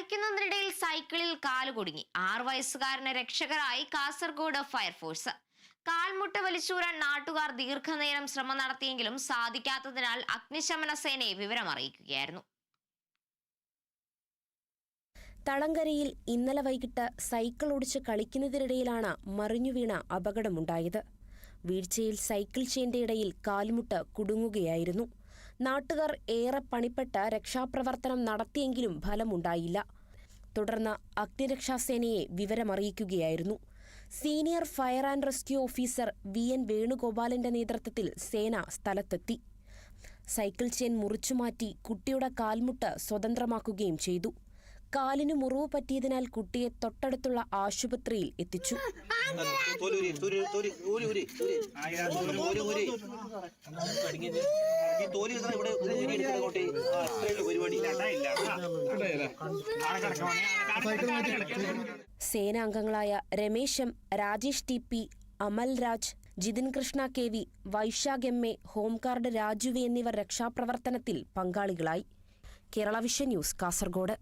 കളിക്കുന്നതിനിടയിൽ സൈക്കിളിൽ കാലുകുടുങ്ങി 6 വയസ്സുകാരന് രക്ഷകരായി കാസർഗോഡ് ഫയർഫോഴ്സ്. കാൽമുട്ട് വലിച്ചൂരാൻ നാട്ടുകാർ ദീർഘനേരം ശ്രമം നടത്തിയെങ്കിലും സാധിക്കാത്തതിനാൽ അഗ്നിശമന സേനയെ വിവരമറിയിക്കുകയായിരുന്നു. തളങ്കരയിൽ ഇന്നലെ വൈകിട്ട് സൈക്കിൾ ഓടിച്ച് കളിക്കുന്നതിനിടയിലാണ് മറിഞ്ഞുവീണ അപകടമുണ്ടായത്. വീഴ്ചയിൽ സൈക്കിൾ ചെയിന്റെ ഇടയിൽ കാൽമുട്ട് കുടുങ്ങുകയായിരുന്നു. നാട്ടുകാർ ഏറെ പണിപ്പെട്ട് രക്ഷാപ്രവർത്തനം നടത്തിയെങ്കിലും ഫലമുണ്ടായില്ല. തുടർന്ന് അഗ്നിരക്ഷാസേനയെ വിവരമറിയിക്കുകയായിരുന്നു. Senior fire and rescue officer VN വേണുഗോപാലിന്റെ നേതൃത്വത്തിൽ സേന സ്ഥലത്തെത്തി. സൈക്കിൾ ചെയിൻ മുറിച്ചുമാറ്റി കുട്ടിയുടെ കാൽമുട്ട് സ്വതന്ത്രമാക്കുകയും ചെയ്തു. കാലിന് മുറിവ് പറ്റിയതിനാൽ കുട്ടിയെ തൊട്ടടുത്തുള്ള ആശുപത്രിയിൽ എത്തിച്ചു. സേനാംഗങ്ങളായ രമേശം, Rajesh TP, Amal Raj, Jithin Krishna KV, Vaishakh MA, home guard രാജുവി എന്നിവർ രക്ഷാപ്രവർത്തനത്തിൽ പങ്കാളികളായി. Kerala Vision News, Kasaragod.